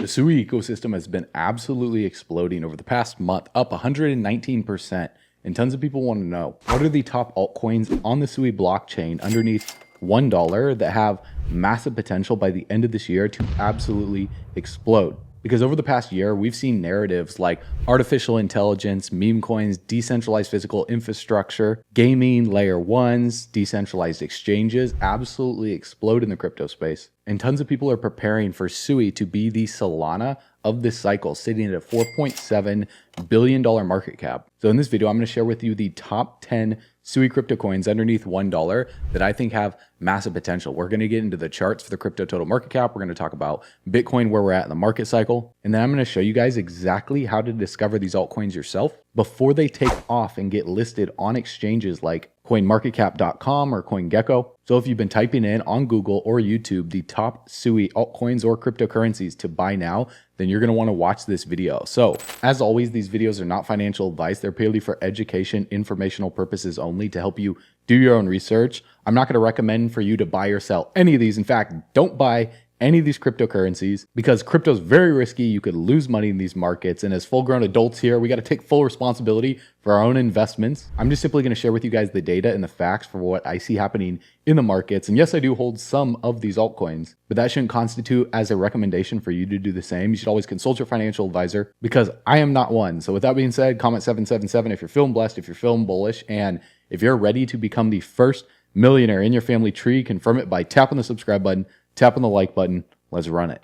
The SUI ecosystem has been absolutely exploding over the past month, up 119%. And tons of people want to know, what are the top altcoins on the SUI blockchain underneath $1 that have massive potential by the end of this year to absolutely explode? Because over the past year, we've seen narratives like artificial intelligence, meme coins, decentralized physical infrastructure, gaming, layer ones, decentralized exchanges absolutely explode in the crypto space. And tons of people are preparing for SUI to be the Solana of this cycle, sitting at a $4.7 billion market cap. So in this video, I'm going to share with you the top 10 SUI crypto coins underneath $1 that I think have massive potential. We're going to get into the charts for the crypto total market cap. We're going to talk about Bitcoin, where we're at in the market cycle. And then I'm going to show you guys exactly how to discover these altcoins yourself before they take off and get listed on exchanges like coinmarketcap.com or CoinGecko. So if you've been typing in on Google or YouTube the top SUI altcoins or cryptocurrencies to buy now, then you're going to want to watch this video. So as always, these videos are not financial advice. They're purely for education, informational purposes only to help you do your own research. I'm not going to recommend for you to buy or sell any of these. In fact, don't buy any of these cryptocurrencies because crypto is very risky. You could lose money in these markets. And as full-grown adults here, we got to take full responsibility for our own investments. I'm just simply going to share with you guys the data and the facts for what I see happening in the markets. And yes, I do hold some of these altcoins, but that shouldn't constitute as a recommendation for you to do the same. You should always consult your financial advisor because I am not one. So with that being said, comment 777 if you're feeling blessed, if you're feeling bullish, and if you're ready to become the first millionaire in your family tree, confirm it by tapping the subscribe button, tap on the like button. Let's run it.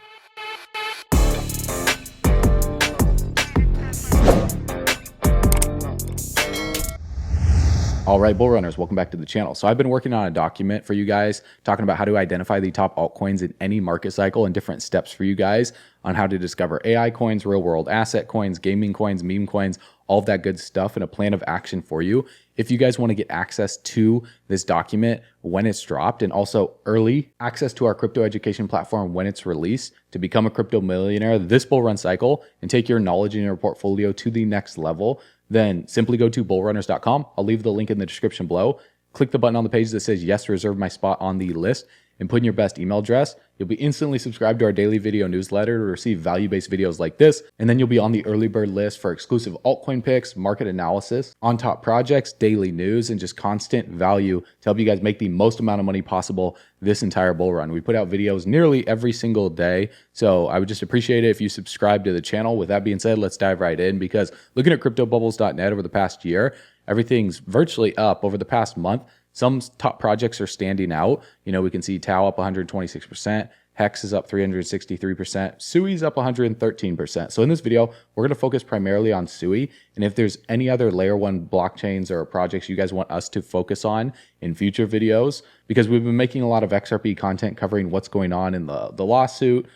All right, bull runners, welcome back to the channel. So I've been working on a document for you guys talking about how to identify the top altcoins in any market cycle and different steps for you guys on how to discover AI coins, real world asset coins, gaming coins, meme coins, all of that good stuff, and a plan of action for you. If you guys want to get access to this document when it's dropped, and also early access to our crypto education platform when it's released to become a crypto millionaire this bull run cycle and take your knowledge in your portfolio to the next level, then simply go to bullrunners.com. I'll leave the link in the description below. Click the button on the page that says yes, reserve my spot on the list, and put in your best email address. You'll be instantly subscribed to our daily video newsletter to receive value-based videos like this. And then you'll be on the early bird list for exclusive altcoin picks, market analysis, on top projects, daily news, and just constant value to help you guys make the most amount of money possible this entire bull run. We put out videos nearly every single day. So I would just appreciate it if you subscribe to the channel. With that being said, let's dive right in, because looking at cryptobubbles.net over the past year, everything's virtually up over the past month. Some top projects are standing out. You know, we can see Tau up 126%, Hex is up 363%, SUI's up 113%. So in this video, we're going to focus primarily on SUI. And if there's any other layer one blockchains or projects you guys want us to focus on in future videos, because we've been making a lot of XRP content covering what's going on in the lawsuit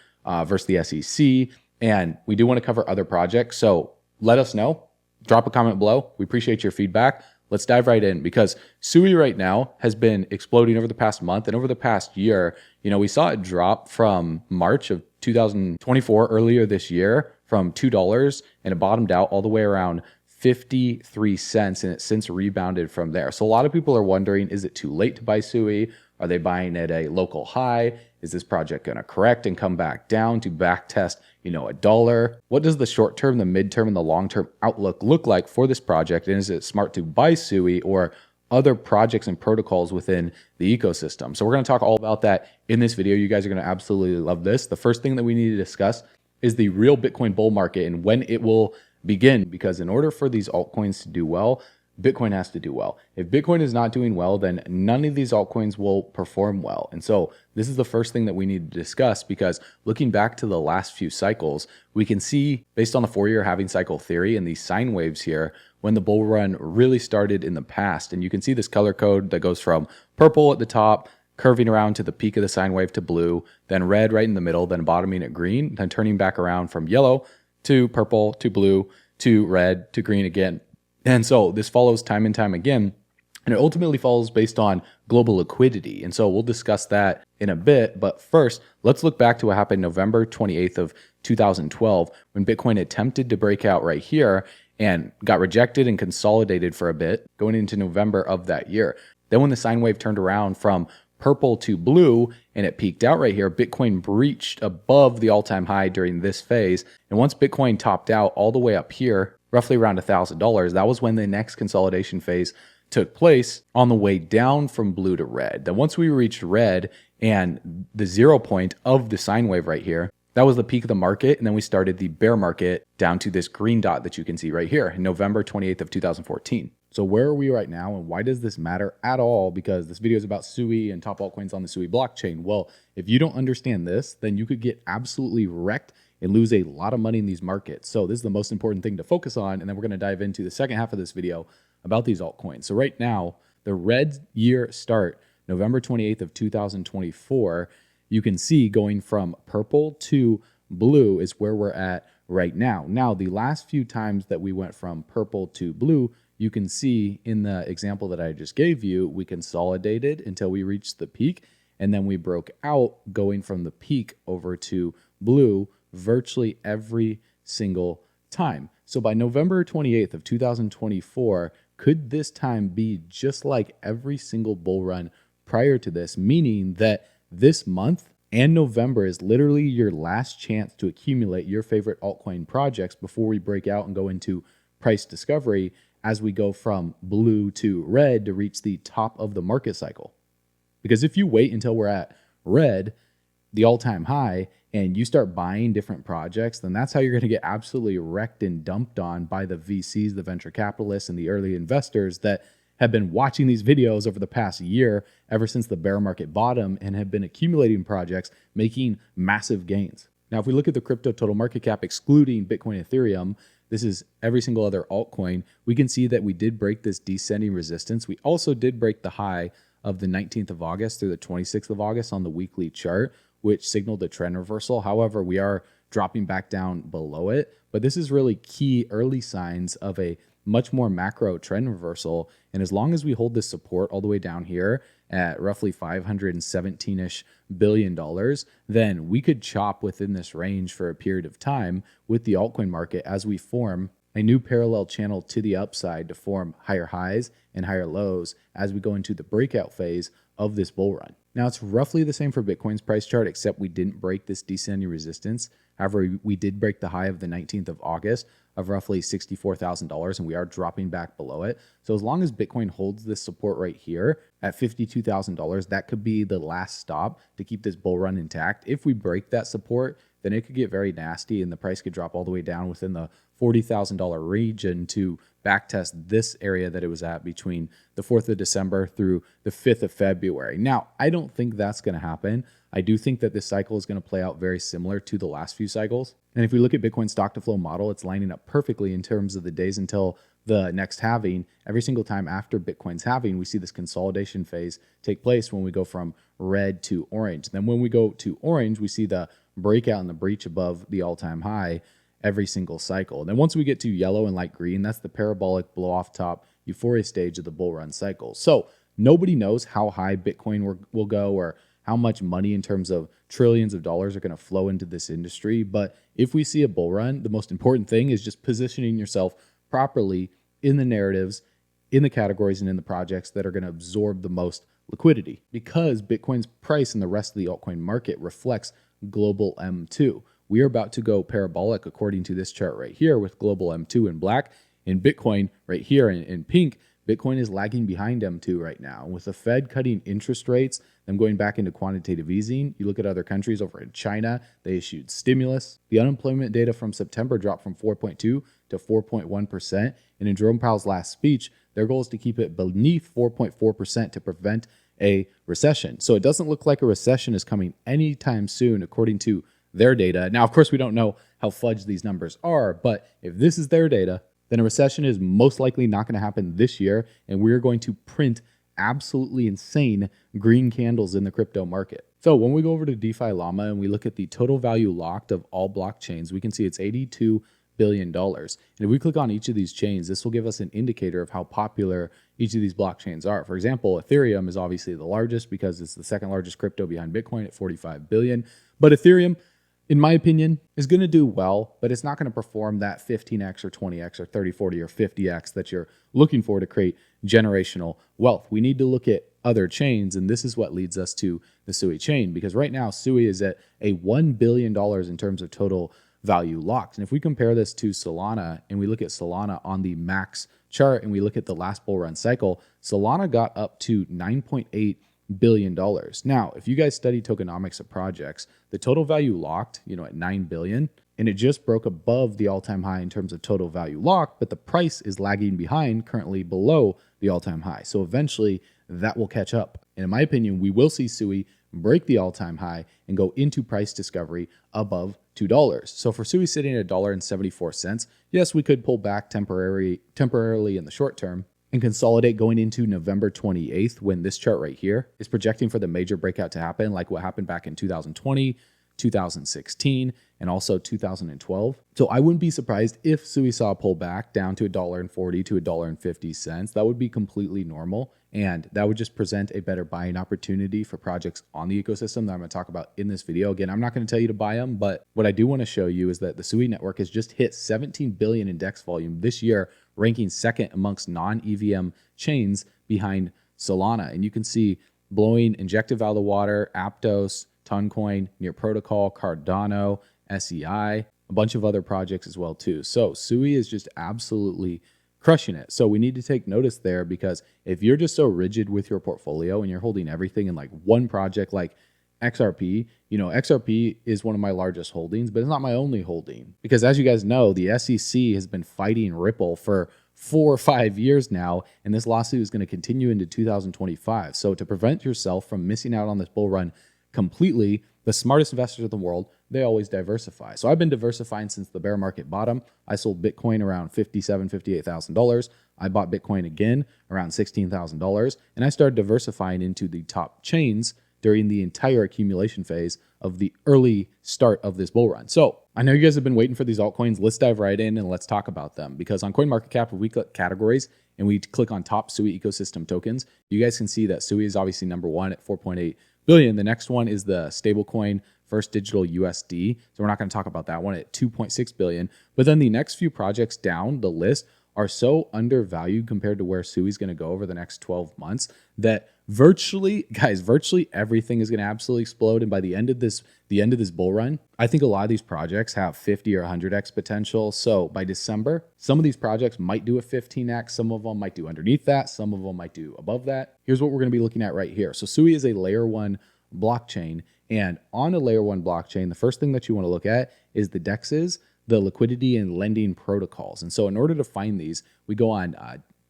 versus the SEC. And we do want to cover other projects. So let us know. Drop a comment below. We appreciate your feedback. Let's dive right in, because SUI right now has been exploding over the past month and over the past year. You know, we saw it drop from March of 2024 earlier this year from $2, and it bottomed out all the way around 53 cents, and it's since rebounded from there. So a lot of people are wondering, is it too late to buy SUI? Are they buying at a local high? Is this project going to correct and come back down to back test, you know, $1? What does the short term, the midterm, and the long term outlook look like for this project? And is it smart to buy SUI or other projects and protocols within the ecosystem? So we're going to talk all about that in this video. You guys are going to absolutely love this. The first thing that we need to discuss is the real Bitcoin bull market and when it will begin, because in order for these altcoins to do well, Bitcoin has to do well. If Bitcoin is not doing well, then none of these altcoins will perform well. And so this is the first thing that we need to discuss, because looking back to the last few cycles, we can see, based on the 4-year halving cycle theory and these sine waves here, when the bull run really started in the past. And you can see this color code that goes from purple at the top, curving around to the peak of the sine wave to blue, then red right in the middle, then bottoming at green, then turning back around from yellow to purple to blue to red to green again. And so this follows time and time again, and it ultimately follows based on global liquidity. And so we'll discuss that in a bit. But first, let's look back to what happened November 28th of 2012, when Bitcoin attempted to break out right here and got rejected and consolidated for a bit going into November of that year. Then when the sine wave turned around from purple to blue and it peaked out right here, Bitcoin breached above the all-time high during this phase. And once Bitcoin topped out all the way up here, roughly around $1,000, that was when the next consolidation phase took place on the way down from blue to red. Then once we reached red and the 0 point of the sine wave right here, that was the peak of the market. And then we started the bear market down to this green dot that you can see right here in November 28th of 2014. So where are we right now, and why does this matter at all? Because this video is about SUI and top altcoins on the SUI blockchain. Well, if you don't understand this, then you could get absolutely wrecked and lose a lot of money in these markets. So this is the most important thing to focus on. And then we're going to dive into the second half of this video about these altcoins. So right now, the red year start, November 28th of 2024, you can see going from purple to blue is where we're at right now. Now, the last few times that we went from purple to blue, you can see in the example that I just gave you, we consolidated until we reached the peak, and then we broke out going from the peak over to blue virtually every single time. So by November 28th of 2024, could this time be just like every single bull run prior to this, meaning that this month and November is literally your last chance to accumulate your favorite altcoin projects before we break out and go into price discovery as we go from blue to red to reach the top of the market cycle? Because if you wait until we're at red, the all-time high, and you start buying different projects, then that's how you're going to get absolutely wrecked and dumped on by the VCs, the venture capitalists, and the early investors that have been watching these videos over the past year, ever since the bear market bottom, and have been accumulating projects, making massive gains. Now, if we look at the crypto total market cap, excluding Bitcoin and Ethereum, this is every single other altcoin, we can see that we did break this descending resistance. We also did break the high of the 19th of August through the 26th of August on the weekly chart, which signaled a trend reversal. However, we are dropping back down below it. But this is really key early signs of a much more macro trend reversal. And as long as we hold this support all the way down here at roughly $517-ish billion, then we could chop within this range for a period of time with the altcoin market as we form a new parallel channel to the upside to form higher highs and higher lows as we go into the breakout phase of this bull run. Now, it's roughly the same for Bitcoin's price chart, except we didn't break this descending resistance. However, we did break the high of the 19th of August of roughly $64,000, and we are dropping back below it. So as long as Bitcoin holds this support right here at $52,000, that could be the last stop to keep this bull run intact. If we break that support, then it could get very nasty and the price could drop all the way down within the $40,000 region to backtest this area that it was at between the 4th of December through the 5th of February. Now, I don't think that's going to happen. I do think that this cycle is going to play out very similar to the last few cycles. And if we look at Bitcoin's stock to flow model, it's lining up perfectly in terms of the days until the next halving. Every single time after Bitcoin's halving, we see this consolidation phase take place when we go from red to orange. Then when we go to orange, we see the breakout and the breach above the all-time high every single cycle. And then once we get to yellow and light green, that's the parabolic blow off top euphoria stage of the bull run cycle. So nobody knows how high Bitcoin will go or how much money in terms of trillions of dollars are going to flow into this industry. But if we see a bull run, the most important thing is just positioning yourself properly in the narratives, in the categories, and in the projects that are going to absorb the most liquidity, because Bitcoin's price and the rest of the altcoin market reflects global M2. We are about to go parabolic according to this chart right here with global M2 in black and Bitcoin right here in pink. Bitcoin is lagging behind M2 right now. With the Fed cutting interest rates, them going back into quantitative easing, you look at other countries over in China, they issued stimulus. The unemployment data from September dropped from 4.2 to 4.1%. And in Jerome Powell's last speech, their goal is to keep it beneath 4.4% to prevent a recession. So it doesn't look like a recession is coming anytime soon, according to their data. Now, of course, we don't know how fudged these numbers are, but if this is their data, then a recession is most likely not going to happen this year, and we're going to print absolutely insane green candles in the crypto market. So when we go over to DeFi Llama and we look at the total value locked of all blockchains, we can see it's $82 billion. And if we click on each of these chains, this will give us an indicator of how popular each of these blockchains are. For example, Ethereum is obviously the largest because it's the second largest crypto behind Bitcoin at 45 billion. But Ethereum, in my opinion, is going to do well, but it's not going to perform that 15x or 20x or 30, 40 or 50x that you're looking for to create generational wealth. We need to look at other chains, and this is what leads us to the SUI chain, because right now SUI is at a $1 billion in terms of total value locked. And if we compare this to Solana and we look at Solana on the max chart and we look at the last bull run cycle, Solana got up to $9.8 billion. Now, if you guys study tokenomics of projects, the total value locked, at 9 billion, and it just broke above the all-time high in terms of total value locked, but the price is lagging behind, currently below the all-time high. So eventually that will catch up. And in my opinion, we will see SUI break the all-time high and go into price discovery above $2. So for SUI sitting at $1.74, yes, we could pull back temporarily in the short term and consolidate going into November 28th, when this chart right here is projecting for the major breakout to happen, like what happened back in 2020, 2016, and also 2012. So I wouldn't be surprised if SUI saw a pullback down to $1.40 to $1.50. That would be completely normal, and that would just present a better buying opportunity for projects on the ecosystem that I'm going to talk about in this video. Again, I'm not going to tell you to buy them, but what I do want to show you is that the SUI network has just hit 17 billion in DEX volume this year, ranking second amongst non-EVM chains behind Solana. And you can see blowing Injective out of the water, Aptos, Toncoin, Near Protocol, Cardano, SEI, a bunch of other projects as well too. So SUI is just absolutely crushing it. So we need to take notice there, because if you're just so rigid with your portfolio and you're holding everything in like one project like XRP, XRP is one of my largest holdings, but it's not my only holding, because as you guys know, the SEC has been fighting Ripple for 4 or 5 years now, and this lawsuit is going to continue into 2025. So to prevent yourself from missing out on this bull run completely, the smartest investors in the world, they always diversify. So I've been diversifying since the bear market bottom. I sold Bitcoin around $57,000, $58,000. I bought Bitcoin again around $16,000, and I started diversifying into the top chains during the entire accumulation phase of the early start of this bull run. So I know you guys have been waiting for these altcoins. Let's dive right in and let's talk about them, because on CoinMarketCap, if we click categories and we click on top SUI ecosystem tokens, you guys can see that SUI is obviously number one at 4.8 billion. The next one is the stablecoin First Digital USD. So we're not going to talk about that one at 2.6 billion. But then the next few projects down the list are so undervalued compared to where SUI is going to go over the next 12 months that virtually everything is going to absolutely explode. And by the end of this bull run, I think a lot of these projects have 50 or 100x potential. So by December, some of these projects might do a 15x. Some of them might do underneath that. Some of them might do above that. Here's what we're going to be looking at right here. So SUI is a layer 1 blockchain. And on a layer 1 blockchain, the first thing that you want to look at is the DEXs, the liquidity and lending protocols. And so in order to find these, we go on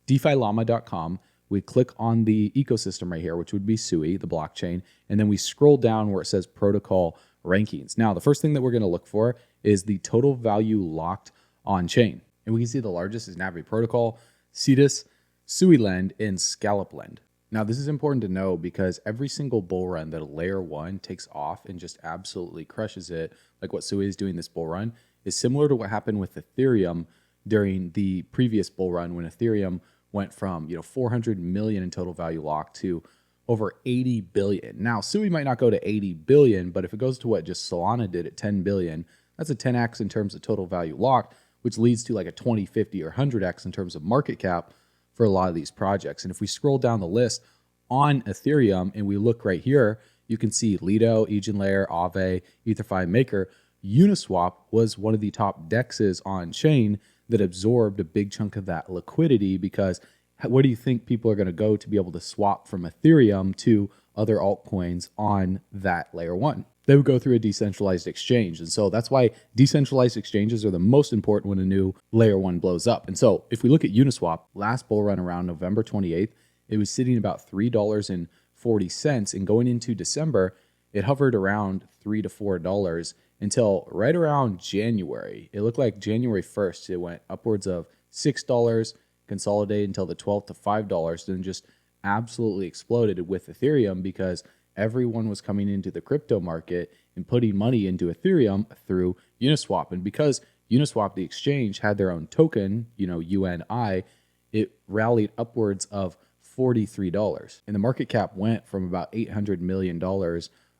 DeFiLlama.com. We click on the ecosystem right here, which would be SUI, the blockchain, and then we scroll down where it says protocol rankings. Now, the first thing that we're going to look for is the total value locked on chain. And we can see the largest is Navi Protocol, Cetus, SUI Lend, and Scallop Lend. Now, this is important to know because every single bull run that a layer 1 takes off and just absolutely crushes it, like what SUI is doing this bull run, is similar to what happened with Ethereum during the previous bull run, when Ethereum went from 400 million in total value locked to over 80 billion. Now, SUI might not go to 80 billion, but if it goes to what just Solana did at 10 billion, that's a 10x in terms of total value locked, which leads to like a 20, 50, or 100x in terms of market cap for a lot of these projects. And if we scroll down the list on Ethereum and we look right here, you can see Lido, EigenLayer, Aave, EtherFi Maker. Uniswap was one of the top DEXs on chain that absorbed a big chunk of that liquidity, because where do you think people are going to go to be able to swap from Ethereum to other altcoins on that layer 1? They would go through a decentralized exchange. And so that's why decentralized exchanges are the most important when a new layer 1 blows up. And so if we look at Uniswap, last bull run around November 28th, it was sitting about $3.40. And going into December, it hovered around $3 to $4 until right around January. It looked like January 1st, it went upwards of $6, consolidated until the 12th to $5, then just absolutely exploded with Ethereum, because everyone was coming into the crypto market and putting money into Ethereum through Uniswap. And because Uniswap, the exchange, had their own token, UNI, it rallied upwards of $43. And the market cap went from about $800 million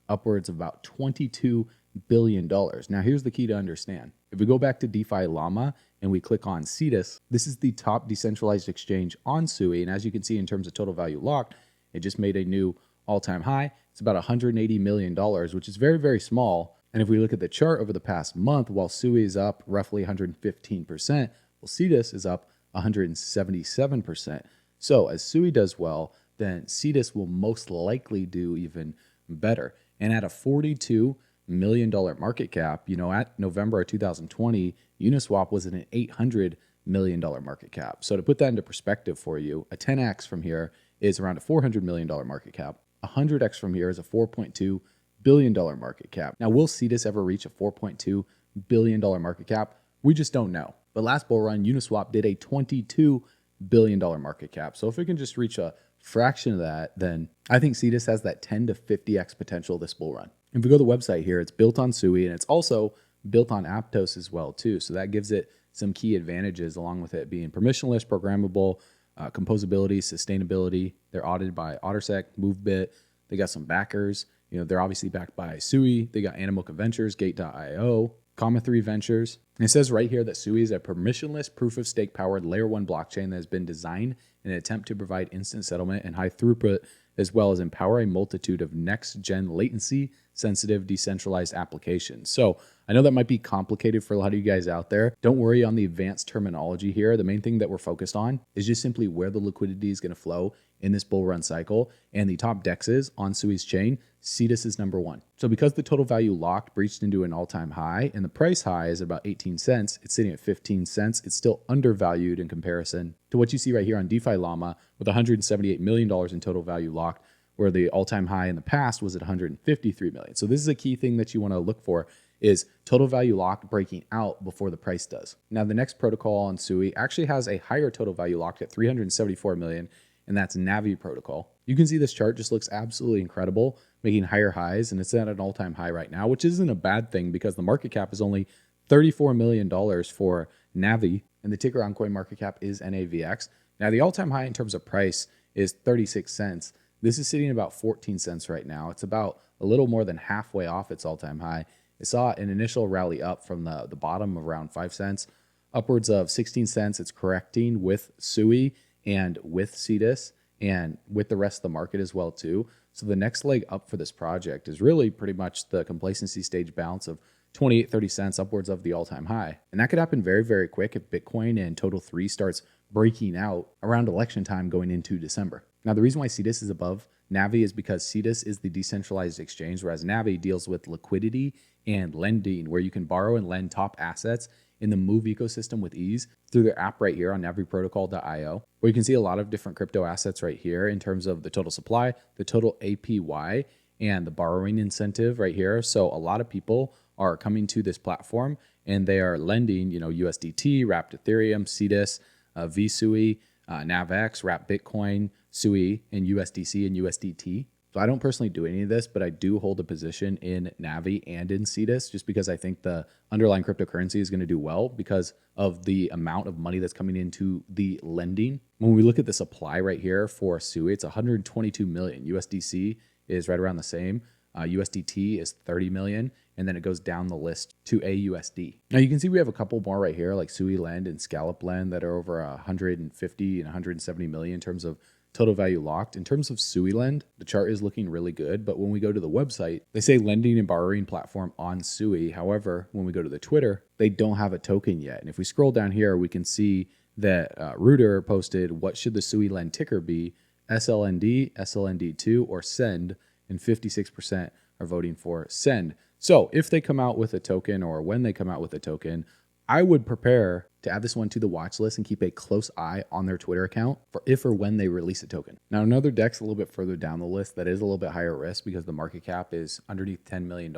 upwards of about $22 billion. Now, here's the key to understand. If we go back to DeFi Llama and we click on CETUS, this is the top decentralized exchange on SUI. And as you can see in terms of total value locked, it just made a new all-time high. It's about $180 million, which is very, very small. And if we look at the chart over the past month, while SUI is up roughly 115%, well, CETUS is up 177%. So as SUI does well, then CETUS will most likely do even better. And at a $42 million market cap, at November of 2020, Uniswap was at an $800 million market cap. So to put that into perspective for you, a 10x from here is around a $400 million market cap. 100x from here is a $4.2 billion market cap. Now, will CETUS ever reach a $4.2 billion market cap? We just don't know. But last bull run, Uniswap did a $22 billion market cap. So if we can just reach a fraction of that, then I think CETUS has that 10 to 50x potential this bull run. If we go to the website here, it's built on SUI and it's also built on Aptos as well too. So that gives it some key advantages along with it being permissionless, programmable, composability, sustainability. They're audited by OtterSec, MoveBit. They got some backers. They're obviously backed by SUI. They got Animoca Ventures, Gate.io, Comma 3 Ventures. And it says right here that SUI is a permissionless proof-of-stake powered layer 1 blockchain that has been designed in an attempt to provide instant settlement and high throughput, as well as empower a multitude of next-gen latency-sensitive decentralized applications. So I know that might be complicated for a lot of you guys out there. Don't worry on the advanced terminology here. The main thing that we're focused on is just simply where the liquidity is going to flow in this bull run cycle. And the top dexes on SUI's chain, CETUS is number one. So because the total value locked breached into an all-time high and the price high is about 18 cents, it's sitting at 15 cents. It's still undervalued in comparison to what you see right here on DeFi Llama with $178 million in total value locked, where the all-time high in the past was at $153 million. So this is a key thing that you want to look for is total value locked breaking out before the price does. Now, the next protocol on SUI actually has a higher total value locked at $374 million, and that's Navi protocol. You can see this chart just looks absolutely incredible, making higher highs, and it's at an all-time high right now, which isn't a bad thing because the market cap is only $34 million for Navi, and the ticker on CoinMarketCap is NAVX. Now, the all-time high in terms of price is 36 cents. This is sitting at about 14 cents right now. It's about a little more than halfway off its all-time high. It saw an initial rally up from the bottom of around 5 cents, upwards of 16 cents. It's correcting with SUI and with CETUS and with the rest of the market as well too. So the next leg up for this project is really pretty much the complacency stage bounce of 28, 30 cents upwards of the all-time high. And that could happen very, very quick if Bitcoin and Total 3 starts breaking out around election time going into December. Now, the reason why CETUS is above Navi is because CETUS is the decentralized exchange, whereas Navi deals with liquidity and lending, where you can borrow and lend top assets in the Move ecosystem with ease through their app right here on naviprotocol.io, where you can see a lot of different crypto assets right here in terms of the total supply, the total APY, and the borrowing incentive right here. So a lot of people are coming to this platform and they are lending, USDT, wrapped Ethereum, CETUS, VSUI, NavX, wrapped Bitcoin, SUI, and USDC and USDT. So I don't personally do any of this, but I do hold a position in Navi and in CETUS just because I think the underlying cryptocurrency is going to do well because of the amount of money that's coming into the lending. When we look at the supply right here for SUI, it's 122 million. USDC is right around the same. USDT is 30 million, and then it goes down the list to AUSD. Now you can see we have a couple more right here like SUI Lend and Scallop Lend that are over 150 and 170 million in terms of total value locked. In terms of SUI Lend, the chart is looking really good, but when we go to the website, they say lending and borrowing platform on SUI. However, when we go to the Twitter, they don't have a token yet. And if we scroll down here, we can see that Reuter posted, what should the SUI Lend ticker be? SLND, SLND2, or SEND, and 56% are voting for SEND. So if they come out with a token or when they come out with a token, I would prepare to add this one to the watch list and keep a close eye on their Twitter account for if or when they release a token. Now, another DEX a little bit further down the list that is a little bit higher risk because the market cap is underneath $10 million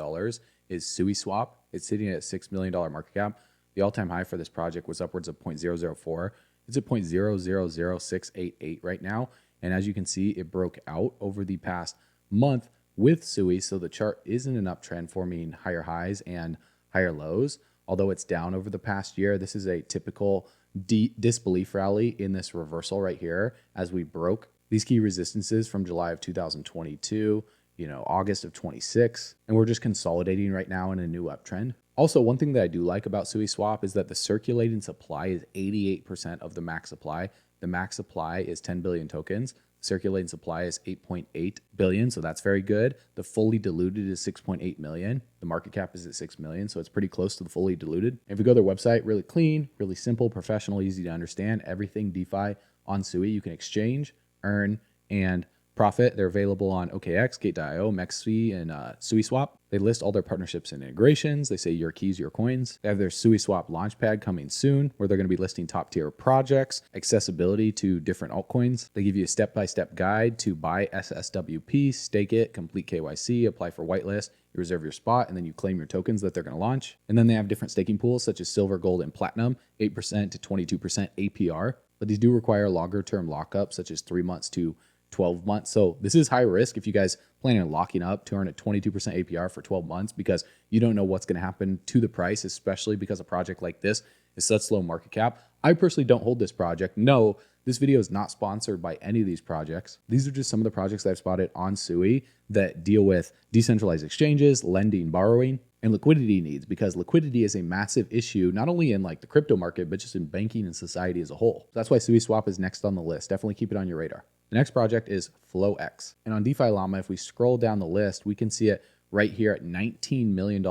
is SuiSwap. It's sitting at a $6 million market cap. The all-time high for this project was upwards of 0.004. It's at 0.000688 right now. And as you can see, it broke out over the past month with SUI. So the chart is in an uptrend forming higher highs and higher lows. Although it's down over the past year, this is a typical disbelief rally in this reversal right here as we broke these key resistances from July of 2022 August of 26, and we're just consolidating right now in a new uptrend. Also, one thing that I do like about SUI swap is that the circulating supply is 88% of the max supply. The max supply is 10 billion tokens. Circulating supply is 8.8 billion, so that's very good. The fully diluted is 6.8 million. The market cap is at 6 million, so it's pretty close to the fully diluted. And if we go to their website, really clean, really simple, professional, easy to understand. Everything DeFi on SUI. You can exchange, earn, and profit. They're available on OKX, Gate.io, MEXC, and SUISwap. They list all their partnerships and integrations. They say your keys, your coins. They have their SUISwap launchpad coming soon, where they're going to be listing top tier projects, accessibility to different altcoins. They give you a step-by-step guide to buy SSWP, stake it, complete KYC, apply for whitelist, you reserve your spot, and then you claim your tokens that they're going to launch. And then they have different staking pools such as silver, gold, and platinum, 8% to 22% APR. But these do require longer term lockup, such as 3 months to 12 months. So this is high risk if you guys plan on locking up to earn a 22% APR for 12 months because you don't know what's going to happen to the price, especially because a project like this is such low market cap. I personally don't hold this project. No, this video is not sponsored by any of these projects. These are just some of the projects that I've spotted on SUI that deal with decentralized exchanges, lending, borrowing, and liquidity needs, because liquidity is a massive issue, not only in like the crypto market, but just in banking and society as a whole. That's why SUISwap is next on the list. Definitely keep it on your radar. The next project is FlowX. And on DeFi Llama, if we scroll down the list, we can see it right here at $19 million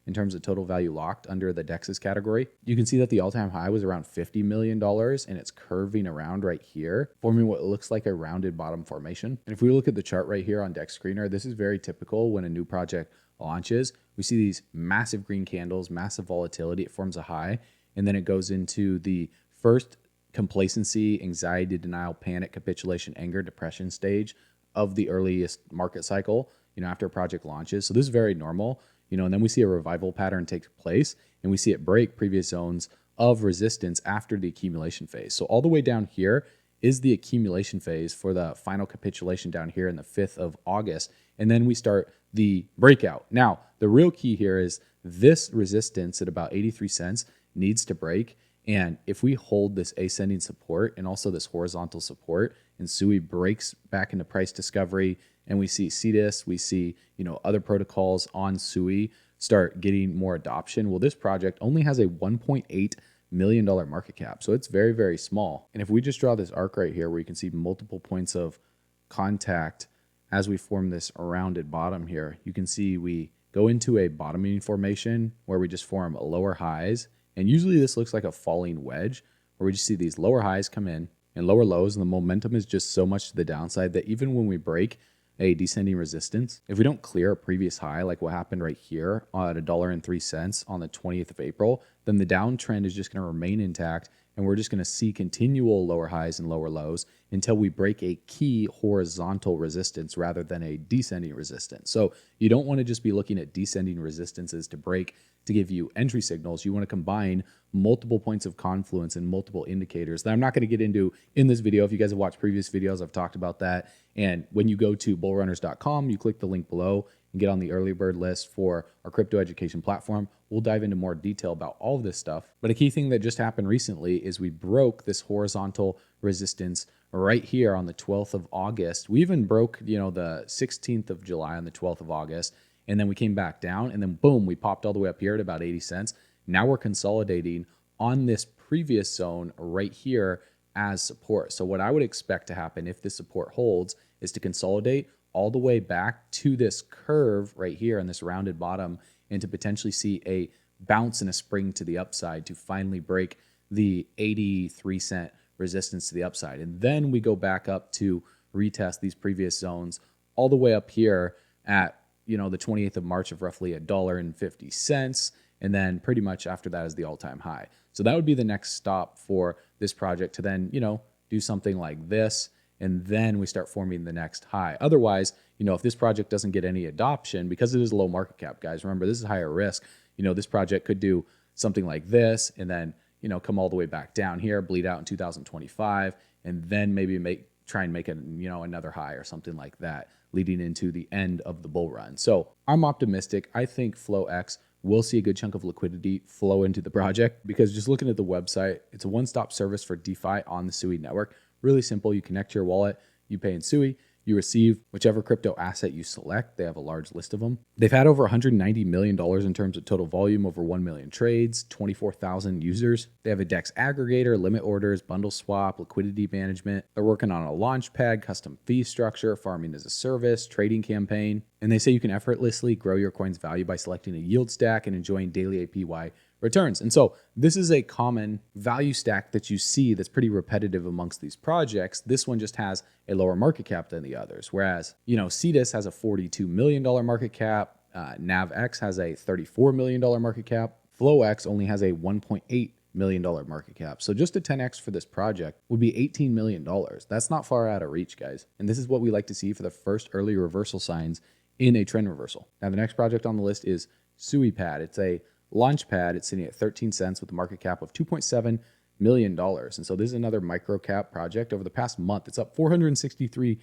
in terms of total value locked under the DEXs category. You can see that the all-time high was around $50 million, and it's curving around right here, forming what looks like a rounded bottom formation. And if we look at the chart right here on Dex Screener, this is very typical when a new project launches. We see these massive green candles, massive volatility. It forms a high, and then it goes into the first complacency, anxiety, denial, panic, capitulation, anger, depression stage of the earliest market cycle, after a project launches. So this is very normal, and then we see a revival pattern take place, and we see it break previous zones of resistance after the accumulation phase. So all the way down here is the accumulation phase for the final capitulation down here in the 5th of August. And then we start the breakout. Now, the real key here is this resistance at about 83 cents needs to break. And if we hold this ascending support and also this horizontal support, and SUI breaks back into price discovery, and we see CDIS, we see other protocols on SUI start getting more adoption. Well, this project only has a $1.8 million market cap, so it's very, very small. And if we just draw this arc right here, where you can see multiple points of contact as we form this rounded bottom here, you can see we go into a bottoming formation where we just form lower highs. And usually this looks like a falling wedge where we just see these lower highs come in and lower lows, and the momentum is just so much to the downside that even when we break a descending resistance, if we don't clear a previous high, like what happened right here at $1.03 on the 20th of April, then the downtrend is just going to remain intact, and we're just going to see continual lower highs and lower lows until we break a key horizontal resistance rather than a descending resistance. So you don't want to just be looking at descending resistances to break to give you entry signals. You want to combine multiple points of confluence and multiple indicators that I'm not going to get into in this video. If you guys have watched previous videos, I've talked about that. And when you go to bullrunners.com, you click the link below and get on the early bird list for our crypto education platform. We'll dive into more detail about all of this stuff. But a key thing that just happened recently is we broke this horizontal resistance right here on the 12th of August. We even broke, the 16th of July on the 12th of August. And then we came back down, and then boom, we popped all the way up here at about 80 cents. Now we're consolidating on this previous zone right here as support. So what I would expect to happen if this support holds is to consolidate all the way back to this curve right here on this rounded bottom, and to potentially see a bounce and a spring to the upside to finally break the 83 cent resistance to the upside. And then we go back up to retest these previous zones all the way up here at the 28th of March of roughly $1.50. And then pretty much after that is the all-time high. So that would be the next stop for this project to then, do something like this. And then we start forming the next high. Otherwise, if this project doesn't get any adoption, because it is a low market cap, guys, remember, this is higher risk. This project could do something like this and then, come all the way back down here, bleed out in 2025, and then maybe try and make another high or something like that, leading into the end of the bull run. So I'm optimistic. I think FlowX will see a good chunk of liquidity flow into the project, because just looking at the website, it's a one-stop service for DeFi on the SUI network. Really simple. You connect your wallet, you pay in SUI, You receive whichever crypto asset you select. They have a large list of them. They've had over $190 million in terms of total volume, over 1 million trades, 24,000 users. They have a DEX aggregator, limit orders, bundle swap, liquidity management. They're working on a launch pad, custom fee structure, farming as a service, trading campaign. And they say you can effortlessly grow your coin's value by selecting a yield stack and enjoying daily APY returns. And so this is a common value stack that you see that's pretty repetitive amongst these projects. This one just has a lower market cap than the others. Whereas, CDIS has a $42 million market cap. NavX has a $34 million market cap. FlowX only has a $1.8 million market cap. So just a 10x for this project would be $18 million. That's not far out of reach, guys. And this is what we like to see for the first early reversal signs in a trend reversal. Now, the next project on the list is SUI Pad. It's a launch pad. It's sitting at 13 cents with a market cap of $2.7 million. And so this is another micro cap project. Over the past month, it's up 463%.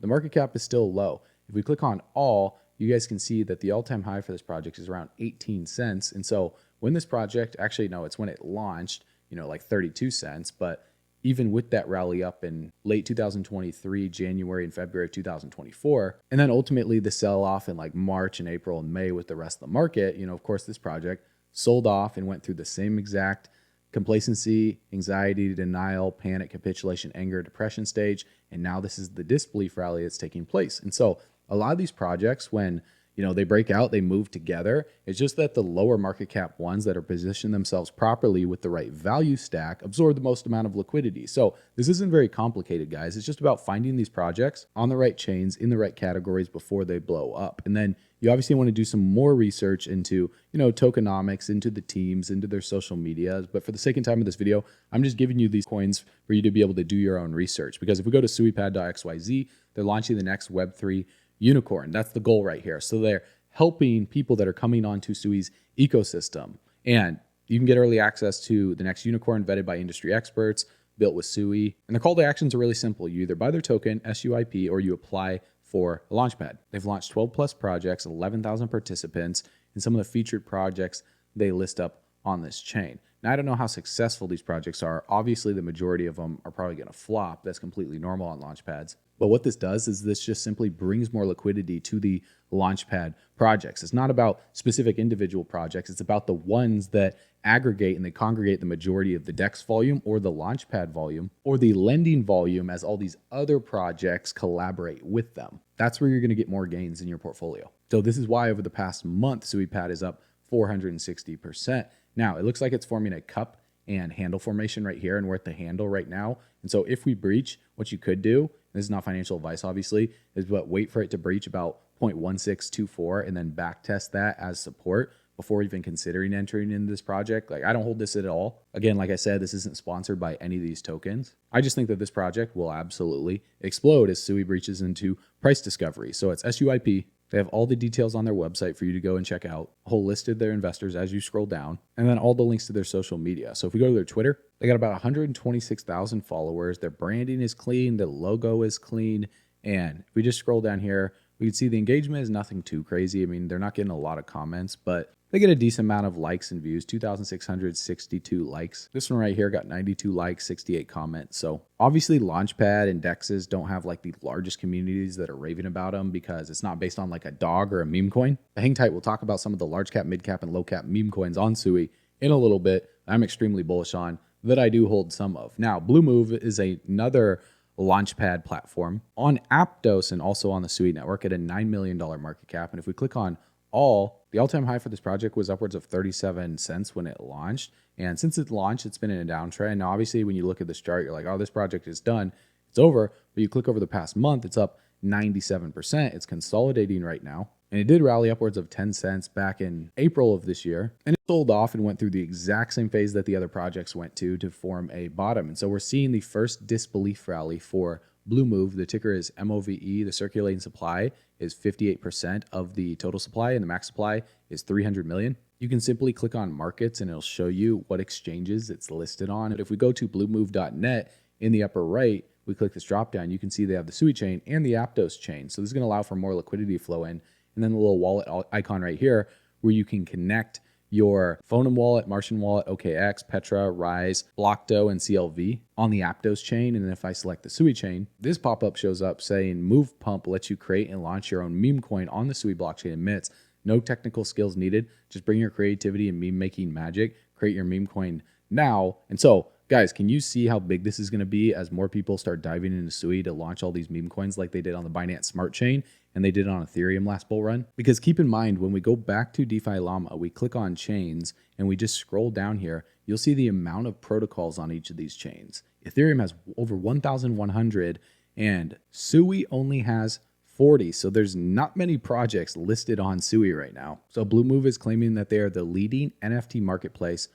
The market cap is still low. If we click on all, you guys can see that the all-time high for this project is around 18 cents. And so when this project, actually, no, it's when it launched, like 32 cents. But even with that rally up in late 2023, January and February of 2024, and then ultimately the sell-off in like March and April and May with the rest of the market, of course, this project sold off and went through the same exact complacency, anxiety, denial, panic, capitulation, anger, depression stage. And now this is the disbelief rally that's taking place. And so a lot of these projects, when they break out, they move together. It's just that the lower market cap ones that are positioned themselves properly with the right value stack absorb the most amount of liquidity. So this isn't very complicated, guys. It's just about finding these projects on the right chains in the right categories before they blow up. And then you obviously want to do some more research into, tokenomics, into the teams, into their social medias. But for the sake and time of this video, I'm just giving you these coins for you to be able to do your own research. Because if we go to suipad.xyz, they're launching the next Web3 unicorn. That's the goal right here. So they're helping people that are coming onto SUI's ecosystem. And you can get early access to the next unicorn vetted by industry experts, built with SUI. And the call to actions are really simple. You either buy their token, SUIP, or you apply for a launchpad. They've launched 12 plus projects, 11,000 participants, and some of the featured projects they list up on this chain. Now, I don't know how successful these projects are. Obviously, the majority of them are probably going to flop. That's completely normal on launchpads. But what this does is this just simply brings more liquidity to the launchpad projects. It's not about specific individual projects. It's about the ones that aggregate and they congregate the majority of the DEX volume or the launchpad volume or the lending volume as all these other projects collaborate with them. That's where you're going to get more gains in your portfolio. So this is why over the past month, SUIPad is up 460%. Now, it looks like it's forming a cup and handle formation right here, and we're at the handle right now. And so if we breach, what you could do, this is not financial advice, obviously, is but wait for it to breach about 0.1624 and then back test that as support before even considering entering into this project. Like, I don't hold this at all. Again, like I said, this isn't sponsored by any of these tokens. I just think that this project will absolutely explode as SUI breaches into price discovery. So it's SUIP. They have all the details on their website for you to go and check out. A whole list of their investors as you scroll down, and then all the links to their social media. So if we go to their Twitter, they got about 126,000 followers. Their branding is clean. The logo is clean. And if we just scroll down here, we can see the engagement is nothing too crazy. I mean, they're not getting a lot of comments, but they get a decent amount of likes and views, 2,662 likes. This one right here got 92 likes, 68 comments. So obviously Launchpad and Dexes don't have like the largest communities that are raving about them because it's not based on like a dog or a meme coin. Hang tight, we'll talk about some of the large cap, mid cap, and low cap meme coins on SUI in a little bit. I'm extremely bullish on that I do hold some of. Now, Bluemove is another Launchpad platform on Aptos and also on the SUI network at a $9 million market cap. And if we click on all, the all-time high for this project was upwards of 37 cents when it launched. And since it launched, it's been in a downtrend. Now, obviously, when you look at this chart, you're like, oh, this project is done. It's over. But you click over the past month, it's up 97%. It's consolidating right now. And it did rally upwards of 10 cents back in April of this year. And it sold off and went through the exact same phase that the other projects went to form a bottom. And so we're seeing the first disbelief rally for Bluemove. The ticker is MOVE. The circulating supply is 58% of the total supply, and the max supply is 300 million. You can simply click on markets and it'll show you what exchanges it's listed on. And if we go to bluemove.net in the upper right, we click this drop down, you can see they have the SUI chain and the Aptos chain. So this is going to allow for more liquidity flow in. And then the little wallet icon right here where you can connect your Phonem wallet, Martian wallet, OKX, Petra, Rise, Blockdo, and CLV on the Aptos chain. And then if I select the SUI chain, this pop-up shows up saying Move Pump lets you create and launch your own meme coin on the SUI blockchain. Admits no technical skills needed. Just bring your creativity and meme making magic. Create your meme coin now. And so, guys, can you see how big this is going to be as more people start diving into SUI to launch all these meme coins like they did on the Binance Smart Chain and they did on Ethereum last bull run? Because keep in mind, when we go back to DeFi Llama, we click on chains and we just scroll down here, you'll see the amount of protocols on each of these chains. Ethereum has over 1,100 and SUI only has 40. So there's not many projects listed on SUI right now. So Bluemove is claiming that they are the leading NFT marketplace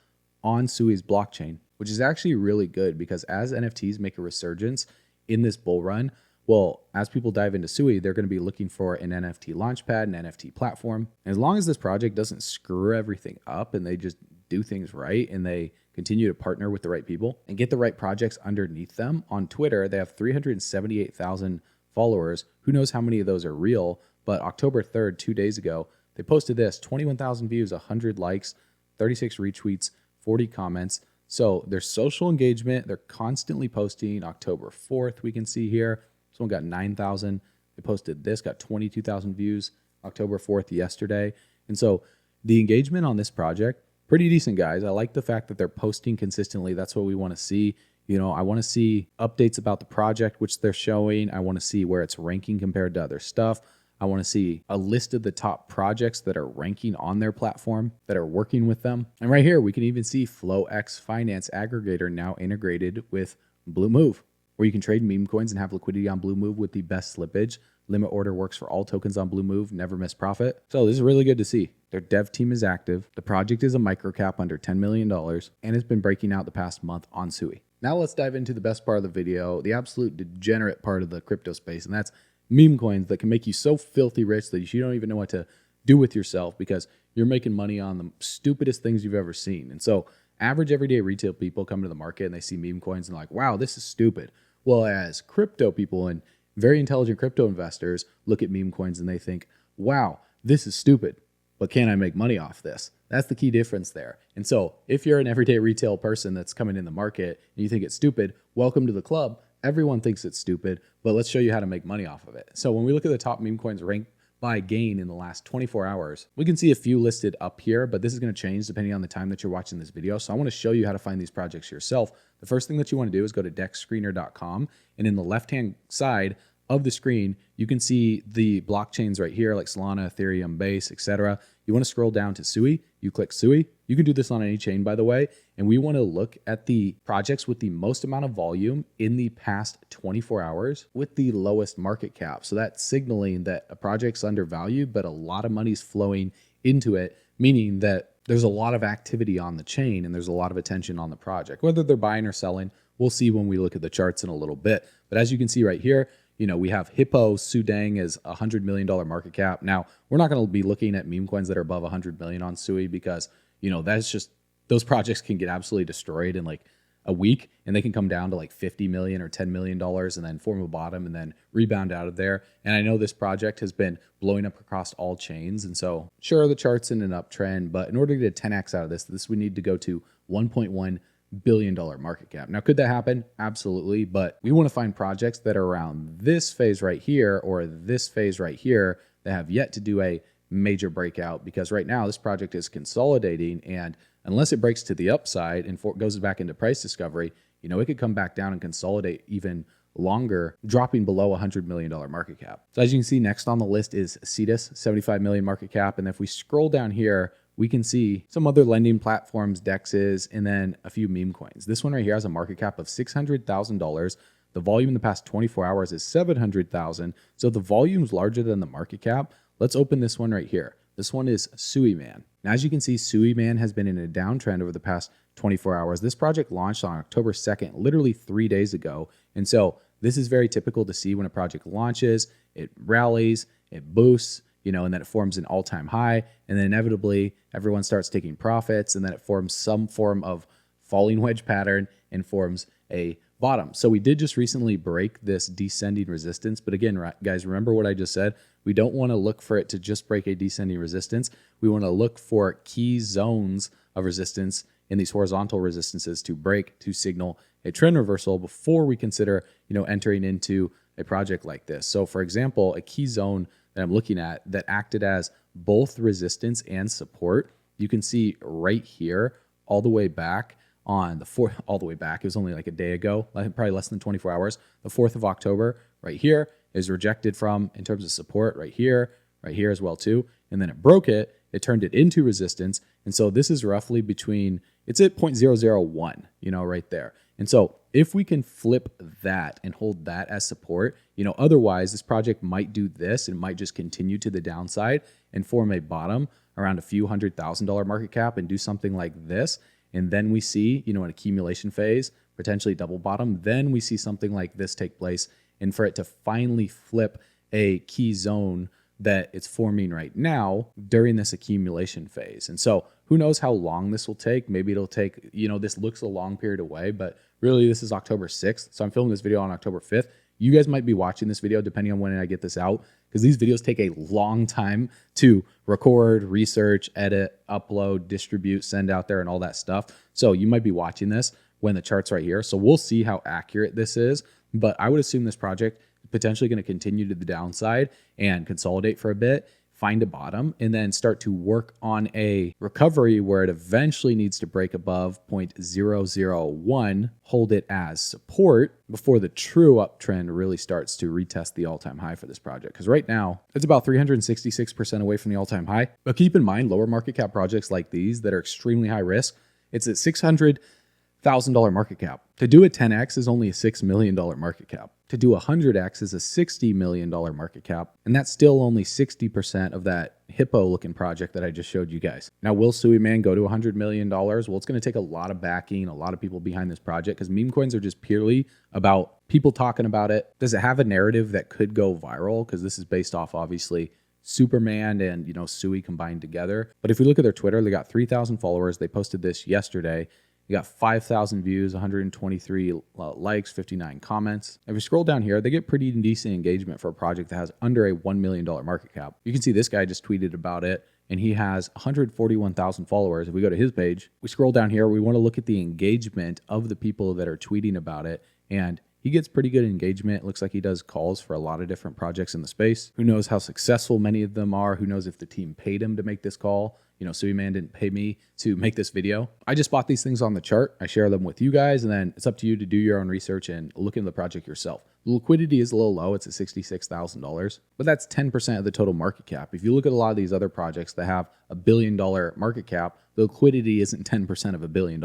on SUI's blockchain, which is actually really good because as NFTs make a resurgence in this bull run, well, as people dive into SUI, they're going to be looking for an NFT launchpad, an NFT platform. And as long as this project doesn't screw everything up and they just do things right and they continue to partner with the right people and get the right projects underneath them, on Twitter, they have 378,000 followers. Who knows how many of those are real? But October 3rd, 2 days ago, they posted this, 21,000 views, 100 likes, 36 retweets, 40 comments. So there's social engagement. They're constantly posting. October 4th, we can see here. Someone got 9,000. They posted this, got 22,000 views October 4th yesterday. And so the engagement on this project, pretty decent, guys. I like the fact that they're posting consistently. That's what we want to see. You know, I want to see updates about the project, which they're showing. I want to see where it's ranking compared to other stuff. I want to see a list of the top projects that are ranking on their platform, that are working with them. And right here, we can even see FlowX Finance Aggregator now integrated with Bluemove, where you can trade meme coins and have liquidity on Bluemove with the best slippage. Limit order works for all tokens on Bluemove, never miss profit. So this is really good to see. Their dev team is active. The project is a microcap under $10 million, and it's been breaking out the past month on SUI. Now let's dive into the best part of the video, the absolute degenerate part of the crypto space, and that's meme coins that can make you so filthy rich that you don't even know what to do with yourself because you're making money on the stupidest things you've ever seen. And so average everyday retail people come to the market and they see meme coins and like, wow, this is stupid. Well, as crypto people and very intelligent crypto investors look at meme coins and they think, wow, this is stupid, but can I make money off this? That's the key difference there. And so if you're an everyday retail person that's coming in the market and you think it's stupid, welcome to the club. Everyone thinks it's stupid, but let's show you how to make money off of it. So when we look at the top meme coins ranked by gain in the last 24 hours, we can see a few listed up here, but this is going to change depending on the time that you're watching this video. So I want to show you how to find these projects yourself. The first thing that you want to do is go to dexscreener.com, and in the left-hand side of the screen, you can see the blockchains right here, like Solana, Ethereum, Base, etc. You want to scroll down to SUI. You click SUI. You can do this on any chain, by the way. And we want to look at the projects with the most amount of volume in the past 24 hours with the lowest market cap. So that's signaling that a project's undervalued, but a lot of money's flowing into it, meaning that there's a lot of activity on the chain and there's a lot of attention on the project. Whether they're buying or selling, we'll see when we look at the charts in a little bit. But as you can see right here, you know, we have Hippo Sudang as a $100 million market cap. Now, we're not going to be looking at meme coins that are above 100 million on SUI because, you know, that's just, those projects can get absolutely destroyed in like a week and they can come down to like 50 million or $10 million and then form a bottom and then rebound out of there. And I know this project has been blowing up across all chains. And so sure, the chart's in an uptrend, but in order to get 10x out of this we need to go to 1.1 billion dollar market cap. Now, could that happen? Absolutely. But we want to find projects that are around this phase right here or this phase right here that have yet to do a major breakout, because right now this project is consolidating, and unless it breaks to the upside and goes back into price discovery, you know, it could come back down and consolidate even longer, dropping below $100 million market cap. So as you can see, next on the list is Cetus, 75 million market cap. And if we scroll down here, we can see some other lending platforms, DEXs, and then a few meme coins. This one right here has a market cap of $600,000. The volume in the past 24 hours is 700,000. So the volume's larger than the market cap. Let's open this one right here. This one is SUI Man. Now, as you can see, SUI Man has been in a downtrend over the past 24 hours. This project launched on October 2nd, literally 3 days ago. And so this is very typical to see when a project launches, it rallies, it boosts, you know, and then it forms an all-time high. And then inevitably everyone starts taking profits, and then it forms some form of falling wedge pattern and forms a bottom. So we did just recently break this descending resistance. But again, guys, remember what I just said. We don't want to look for it to just break a descending resistance. We want to look for key zones of resistance in these horizontal resistances to break, to signal a trend reversal before we consider, entering into a project like this. So for example, a key zone that I'm looking at that acted as both resistance and support, you can see right here, all the way back on the 4th, all the way back, it was only like a day ago, probably less than 24 hours, the 4th of October, right here is rejected from, in terms of support, right here as well too. And then it broke it, it turned it into resistance. And so this is roughly between, it's at 0.001, right there. And so if we can flip that and hold that as support, otherwise this project might do this and might just continue to the downside and form a bottom around a few $100,000 market cap and do something like this. And then we see, an accumulation phase, potentially double bottom. Then we see something like this take place. And for it to finally flip a key zone that it's forming right now during this accumulation phase. And so who knows how long this will take? Maybe it'll take, this looks a long period away, but really this is October 6th. So I'm filming this video on October 5th. You guys might be watching this video depending on when I get this out, because these videos take a long time to record, research, edit, upload, distribute, send out there and all that stuff. So you might be watching this when the chart's right here. So we'll see how accurate this is, but I would assume this project is potentially going to continue to the downside and consolidate for a bit, find a bottom, and then start to work on a recovery where it eventually needs to break above 0.001, hold it as support before the true uptrend really starts to retest the all-time high for this project. Because right now, it's about 366% away from the all-time high. But keep in mind, lower market cap projects like these that are extremely high risk, it's at $600,000 market cap. To do a 10x is only a $6 million market cap. To do a 100x is a $60 million market cap. And that's still only 60% of that hippo-looking project that I just showed you guys. Now, will SUI Man go to $100 million? Well, it's going to take a lot of backing, a lot of people behind this project, because meme coins are just purely about people talking about it. Does it have a narrative that could go viral? Because this is based off, obviously, Superman and, SUI combined together. But if we look at their Twitter, they got 3,000 followers. They posted this yesterday. You got 5,000 views, 123 likes, 59 comments. If you scroll down here, they get pretty decent engagement for a project that has under a $1 million market cap. You can see this guy just tweeted about it, and he has 141,000 followers. If we go to his page, we scroll down here, we want to look at the engagement of the people that are tweeting about it, and he gets pretty good engagement. It looks like he does calls for a lot of different projects in the space. Who knows how successful many of them are? Who knows if the team paid him to make this call? SUI Man didn't pay me to make this video. I just bought these things on the chart. I share them with you guys, and then it's up to you to do your own research and look into the project yourself. The liquidity is a little low. It's at $66,000, but that's 10% of the total market cap. If you look at a lot of these other projects that have $1 billion market cap, the liquidity isn't 10% of $1 billion.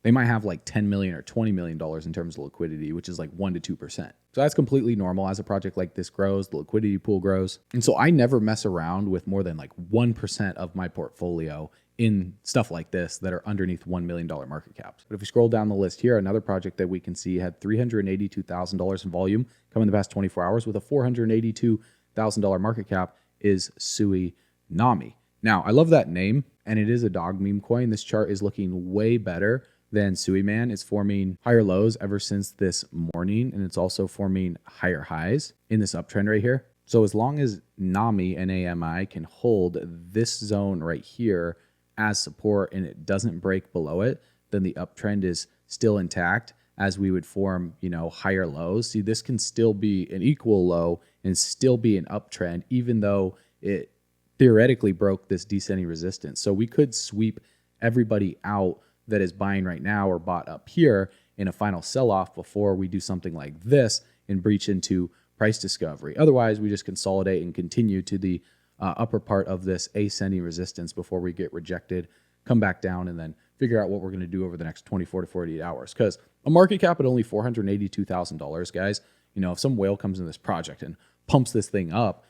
They might have like 10 million or $20 million in terms of liquidity, which is like 1 to 2%. So that's completely normal. As a project like this grows, the liquidity pool grows. And so I never mess around with more than like 1% of my portfolio in stuff like this that are underneath $1 million market caps. But if we scroll down the list here, another project that we can see had $382,000 in volume come in the past 24 hours with a $482,000 market cap is SUI Nami. Now, I love that name, and it is a dog meme coin. This chart is looking way better than SUI Man. It's forming higher lows ever since this morning, and it's also forming higher highs in this uptrend right here. So as long as Nami and AMI can hold this zone right here as support and it doesn't break below it, then the uptrend is still intact as we would form, higher lows. See, this can still be an equal low and still be an uptrend, even though it theoretically broke this descending resistance. So we could sweep everybody out that is buying right now or bought up here in a final sell-off before we do something like this and breach into price discovery. Otherwise, we just consolidate and continue to the upper part of this ascending resistance before we get rejected, come back down, and then figure out what we're going to do over the next 24 to 48 hours. Because a market cap at only $482,000, guys, if some whale comes in this project and pumps this thing up,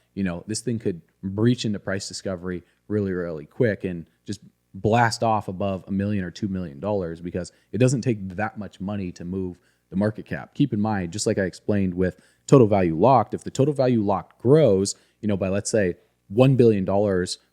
this thing could breach into price discovery really, really quick and just blast off above $1 million or $2 million because it doesn't take that much money to move the market cap. Keep in mind, just like I explained with total value locked, if the total value locked grows, by let's say $1 billion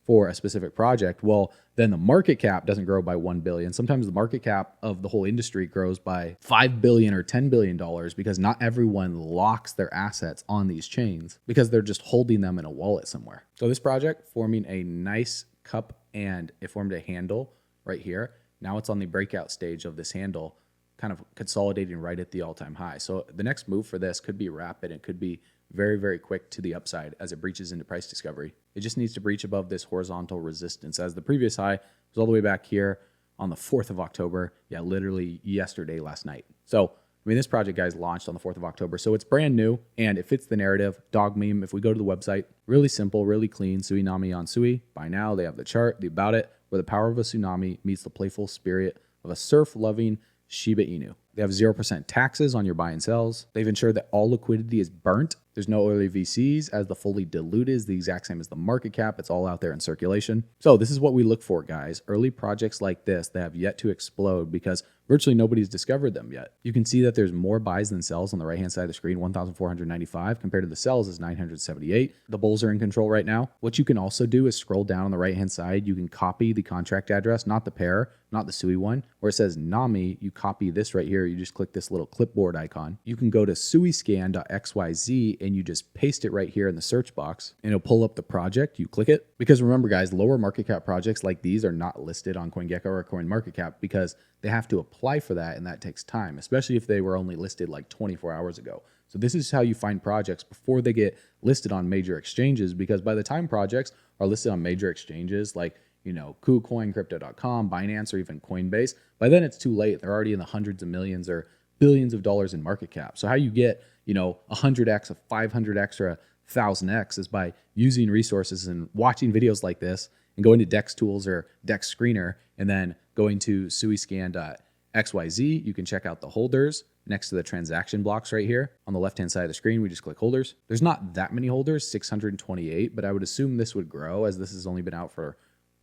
for a specific project, well, then the market cap doesn't grow by 1 billion. Sometimes the market cap of the whole industry grows by 5 billion or $10 billion because not everyone locks their assets on these chains because they're just holding them in a wallet somewhere. So this project forming a nice cup and it formed a handle right here. Now it's on the breakout stage of this handle, kind of consolidating right at the all-time high. So the next move for this could be rapid. It could be very, very quick to the upside as it breaches into price discovery. It just needs to breach above this horizontal resistance, as the previous high was all the way back here on the 4th of October. Yeah, literally yesterday, last night. So, I mean, this project, guys, launched on the 4th of October. So it's brand new and it fits the narrative. Dog meme, if we go to the website, really simple, really clean. Tsunami on SUI. By now, they have the chart, the about it, where the power of a tsunami meets the playful spirit of a surf-loving Shiba Inu. They have 0% taxes on your buy and sells. They've ensured that all liquidity is burnt. There's no early VCs, as the fully diluted is the exact same as the market cap. It's all out there in circulation. So this is what we look for, guys. Early projects like this that have yet to explode because virtually nobody's discovered them yet. You can see that there's more buys than sells on the right-hand side of the screen, 1,495 compared to the sells is 978. The bulls are in control right now. What you can also do is scroll down on the right-hand side. You can copy the contract address, not the pair, not the SUI one, where it says NAMI. You copy this right here. You just click this little clipboard icon. You can go to suiscan.xyz and you just paste it right here in the search box and it'll pull up the project. You click it. Because remember, guys, lower market cap projects like these are not listed on CoinGecko or CoinMarketCap because they have to apply for that, and that takes time, especially if they were only listed like 24 hours ago. So this is how you find projects before they get listed on major exchanges, because by the time projects are listed on major exchanges like, you know, KuCoin, Crypto.com, Binance, or even Coinbase, by then it's too late. They're already in the hundreds of millions or billions of dollars in market cap. So how you get, you know, 100x, a 500x, or a 1000x is by using resources and watching videos like this and going to Dex Tools or Dex Screener and then going to suiscan.xyz. You can check out the holders next to the transaction blocks right here. On the left-hand side of the screen, we just click holders. There's not that many holders, 628, but I would assume this would grow as this has only been out for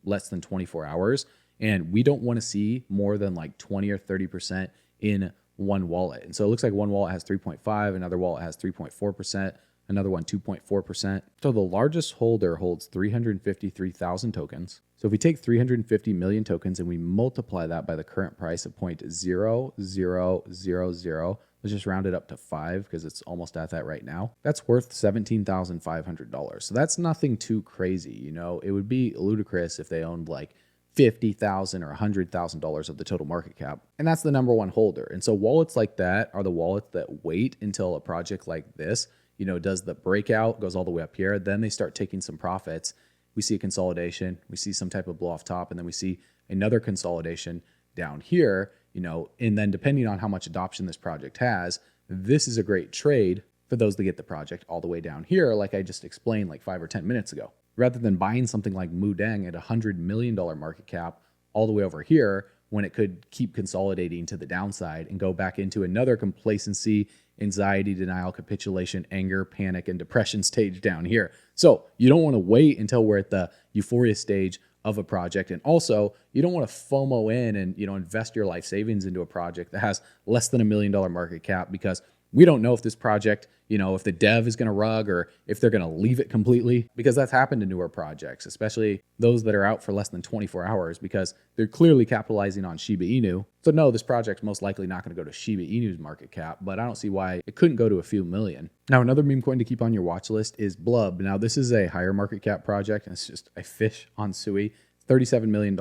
less than 24 hours. And we don't want to see more than like 20 or 30% in one wallet. And so it looks like one wallet has 3.5, another wallet has 3.4%, another one 2.4%. So the largest holder holds 353,000 tokens. So if we take 350 million tokens and we multiply that by the current price of 0.0000, let's just round it up to 5 because it's almost at that right now. That's worth $17,500. So that's nothing too crazy. You know, it would be ludicrous if they owned like $50,000 or $100,000 of the total market cap. And that's the number one holder. And so wallets like that are the wallets that wait until a project like this, you know, does the breakout, goes all the way up here. Then they start taking some profits. We see a consolidation, we see some type of blow off top, and then we see another consolidation down here, you know, and then depending on how much adoption this project has, this is a great trade for those that get the project all the way down here, like I just explained like 5 or 10 minutes ago. Rather than buying something like Mudeng at $100 million market cap all the way over here when it could keep consolidating to the downside and go back into another complacency, anxiety, denial, capitulation, anger, panic, and depression stage down here. So you don't want to wait until we're at the euphoria stage of a project. And also, you don't want to FOMO in and, you know, invest your life savings into a project that has less than $1 million market cap, because we don't know if this project, you know, if the dev is going to rug or if they're going to leave it completely, because that's happened to newer projects, especially those that are out for less than 24 hours, because they're clearly capitalizing on Shiba Inu. So no, this project's most likely not going to go to Shiba Inu's market cap, but I don't see why it couldn't go to a few million. Now, another meme coin to keep on your watch list is Blub. Now, this is a higher market cap project, and it's just a fish on SUI, $37 million.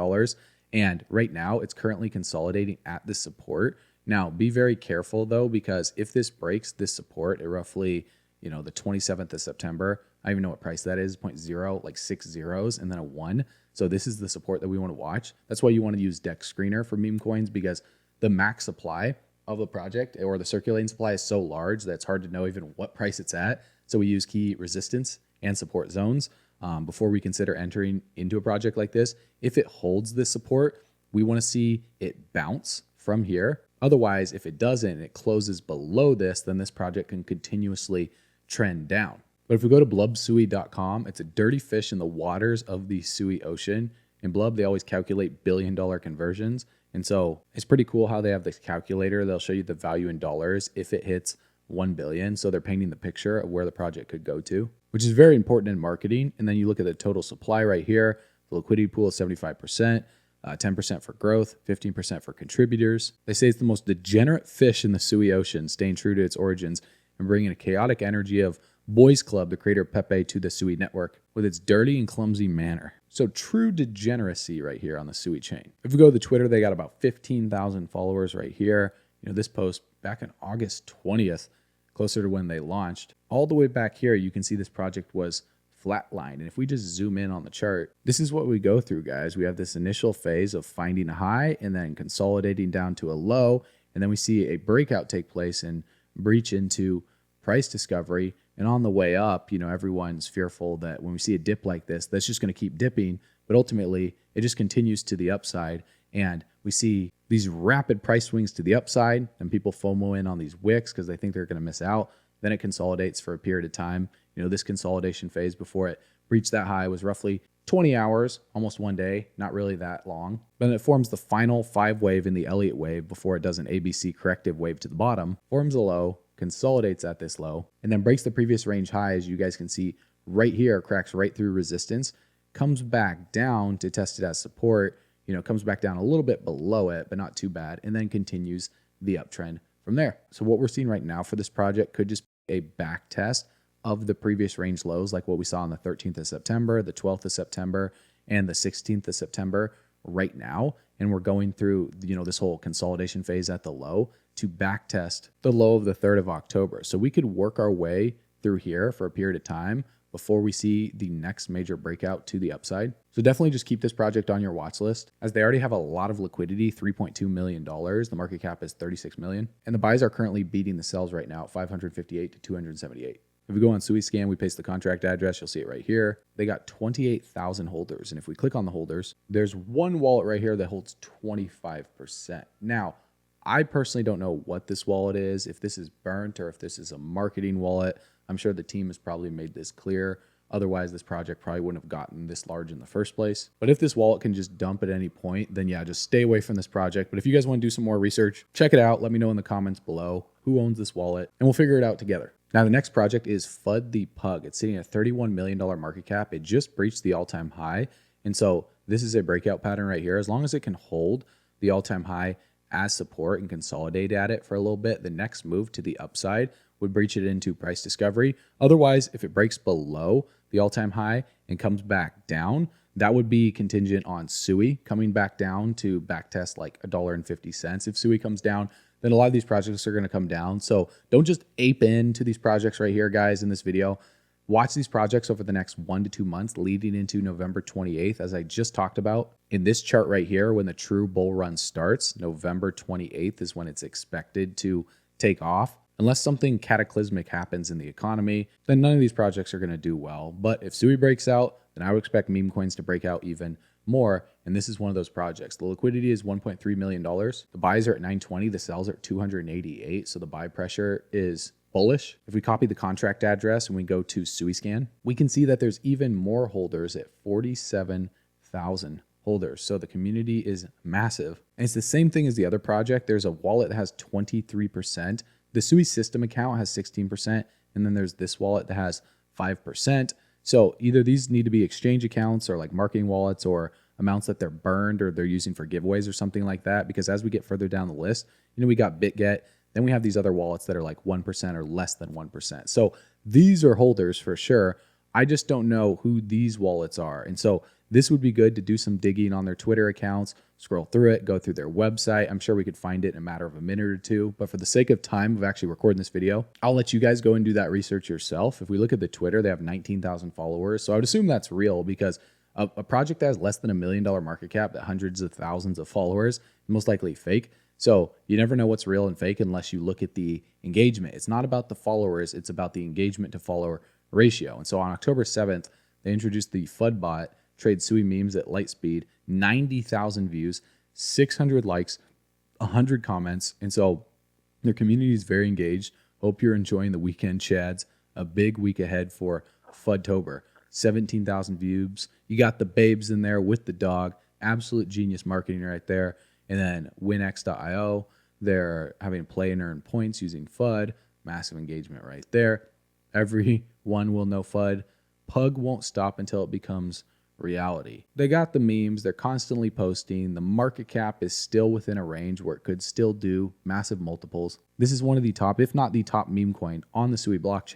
And right now, it's currently consolidating at this support. Now, be very careful though, because if this breaks this support at roughly, you know, the 27th of September, I don't even know what price that is, 0.0, like 6 zeros and then a 1. So this is the support that we want to watch. That's why you want to use Dex Screener for meme coins, because the max supply of the project or the circulating supply is so large that it's hard to know even what price it's at. So we use key resistance and support zones before we consider entering into a project like this. If it holds this support, we want to see it bounce from here. Otherwise, if it doesn't and it closes below this, then this project can continuously trend down. But if we go to blubsui.com, it's a dirty fish in the waters of the SUI ocean. In Blub, they always calculate billion-dollar conversions. And so it's pretty cool how they have this calculator. They'll show you the value in dollars if it hits 1 billion. So they're painting the picture of where the project could go to, which is very important in marketing. And then you look at the total supply right here, The liquidity pool is 75%, 10% for growth, 15% for contributors. They say it's the most degenerate fish in the SUI ocean, staying true to its origins and bringing a chaotic energy of Boys Club, the creator of Pepe, to the SUI network with its dirty and clumsy manner. So true degeneracy right here on the SUI chain. If we go to the Twitter, they got about 15,000 followers right here. This post back on August 20th, closer to when they launched. All the way back here, you can see this project was flatlined. And if we just zoom in on the chart, this is what we go through, guys. We have this initial phase of finding a high and then consolidating down to a low. And then we see a breakout take place and breach into price discovery. And on the way up, everyone's fearful that when we see a dip like this, that's just going to keep dipping. But ultimately, it just continues to the upside. And we see these rapid price swings to the upside, and people FOMO in on these wicks because they think they're going to miss out. Then it consolidates for a period of time. This consolidation phase before it reached that high was roughly 20 hours, almost one day, not really that long. But then it forms the final 5 wave in the Elliott wave before it does an ABC corrective wave to the bottom, forms a low, consolidates at this low, and then breaks the previous range high, as you guys can see right here, cracks right through resistance, comes back down to test it as support, comes back down a little bit below it, but not too bad, and then continues the uptrend from there. So what we're seeing right now for this project could just be a back test of the previous range lows, like what we saw on the 13th of September, the 12th of September, and the 16th of September right now. And we're going through, this whole consolidation phase at the low to back test the low of the 3rd of October. So we could work our way through here for a period of time before we see the next major breakout to the upside. So definitely just keep this project on your watch list, as they already have a lot of liquidity, $3.2 million. The market cap is $36 million. And the buys are currently beating the sells right now at 558 to 278. If we go on SUI scan, we paste the contract address, you'll see it right here. They got 28,000 holders. And if we click on the holders, there's one wallet right here that holds 25%. Now, I personally don't know what this wallet is, if this is burnt or if this is a marketing wallet. I'm sure the team has probably made this clear. Otherwise, this project probably wouldn't have gotten this large in the first place. But if this wallet can just dump at any point, then yeah, just stay away from this project. But if you guys want to do some more research, check it out. Let me know in the comments below who owns this wallet, and we'll figure it out together. Now, the next project is FUD the Pug. It's sitting at $31 million market cap. It just breached the all-time high. And so this is a breakout pattern right here. As long as it can hold the all-time high as support and consolidate at it for a little bit, the next move to the upside would breach it into price discovery. Otherwise, if it breaks below the all-time high and comes back down, that would be contingent on SUI coming back down to backtest like $1.50. If SUI comes down, then a lot of these projects are going to come down. So don't just ape into these projects right here, guys, in this video. Watch these projects over the next 1 to 2 months leading into November 28th, as I just talked about. In this chart right here, when the true bull run starts, November 28th is when it's expected to take off. Unless something cataclysmic happens in the economy, then none of these projects are going to do well. But if SUI breaks out, then I would expect meme coins to break out even more. And this is one of those projects. The liquidity is $1.3 million. The buys are at 920. The sells are at 288. So the buy pressure is bullish. If we copy the contract address and we go to SUI scan, we can see that there's even more holders at 47,000 holders. So the community is massive. And it's the same thing as the other project. There's a wallet that has 23%. The SUI system account has 16%. And then there's this wallet that has 5%. So either these need to be exchange accounts or like marketing wallets or amounts that they're burned or they're using for giveaways or something like that. Because as we get further down the list, we got BitGet. Then we have these other wallets that are like 1% or less than 1%. So these are holders for sure. I just don't know who these wallets are. And so this would be good to do some digging on their Twitter accounts, scroll through it, go through their website. I'm sure we could find it in a matter of a minute or two. But for the sake of time of actually recording this video, I'll let you guys go and do that research yourself. If we look at the Twitter, they have 19,000 followers. So I would assume that's real, because a project that has less than $1 million market cap, that hundreds of thousands of followers, most likely fake. So you never know what's real and fake unless you look at the engagement. It's not about the followers, it's about the engagement to follower ratio. And so on October 7th, they introduced the FUD bot, trade SUI memes at light speed, 90,000 views, 600 likes, 100 comments. And so their community is very engaged. Hope you're enjoying the weekend chads. A big week ahead for FUDtober. 17,000 views. You got the babes in there with the dog. Absolute genius marketing right there. And then winx.io, they're having play and earn points using FUD. Massive engagement right there. Everyone will know FUD. Pug won't stop until it becomes reality. They got the memes, they're constantly posting, the market cap is still within a range where it could still do massive multiples. This is one of the top, if not the top meme coin on the SUI blockchain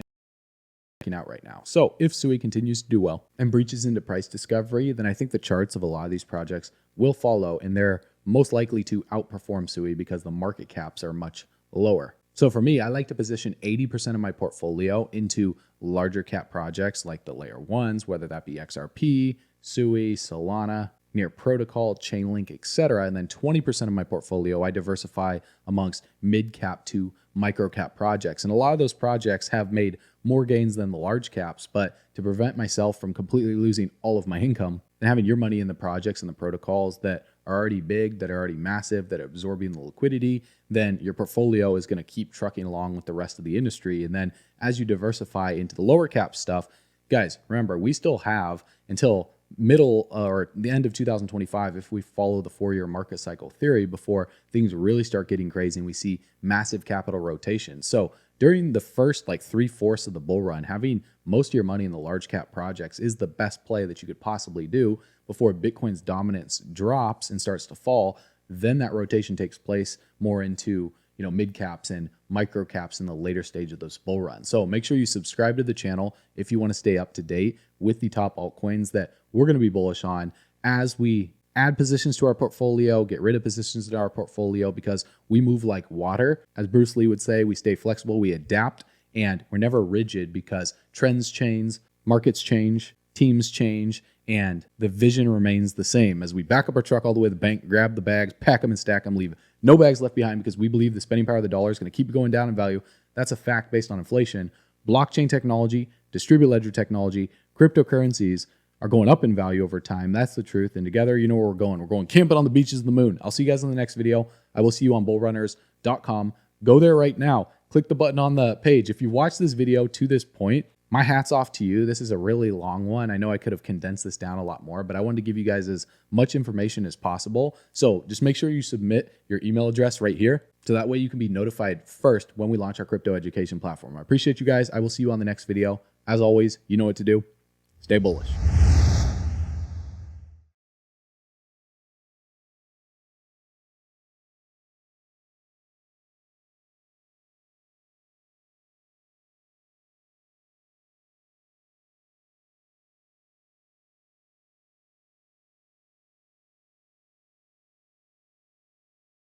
out right now. So if SUI continues to do well and breaches into price discovery, then I think the charts of a lot of these projects will follow, and they're most likely to outperform SUI because the market caps are much lower. So for me, I like to position 80% of my portfolio into larger cap projects like the layer ones, whether that be XRP, SUI, Solana, Near Protocol, Chainlink, etc. And then 20% of my portfolio I diversify amongst mid cap to micro cap projects. And a lot of those projects have made more gains than the large caps, but to prevent myself from completely losing all of my income and having your money in the projects and the protocols that are already big, that are already massive, that are absorbing the liquidity, then your portfolio is going to keep trucking along with the rest of the industry. And then as you diversify into the lower cap stuff, guys, remember, we still have until middle or the end of 2025 if we follow the 4-year market cycle theory before things really start getting crazy and we see massive capital rotation. So during the first like 3/4 of the bull run, having most of your money in the large cap projects is the best play that you could possibly do before Bitcoin's dominance drops and starts to fall. Then that rotation takes place more into mid caps and micro caps in the later stage of this bull run. So make sure you subscribe to the channel if you want to stay up to date with the top altcoins that we're going to be bullish on as we add positions to our portfolio, get rid of positions in our portfolio, because we move like water. As Bruce Lee would say, we stay flexible, we adapt, and we're never rigid because trends change, markets change, teams change, and the vision remains the same. As we back up our truck all the way to the bank, grab the bags, pack them and stack them, leave no bags left behind, because we believe the spending power of the dollar is going to keep going down in value. That's a fact based on inflation. Blockchain technology, distributed ledger technology, cryptocurrencies are going up in value over time. That's the truth. And together, you know where we're going. We're going camping on the beaches of the moon. I'll see you guys in the next video. I will see you on bullrunners.com. Go there right now. Click the button on the page. If you watched this video to this point, my hat's off to you. This is a really long one. I know I could have condensed this down a lot more, but I wanted to give you guys as much information as possible. So just make sure you submit your email address right here, so that way you can be notified first when we launch our crypto education platform. I appreciate you guys. I will see you on the next video. As always, you know what to do. Stay bullish.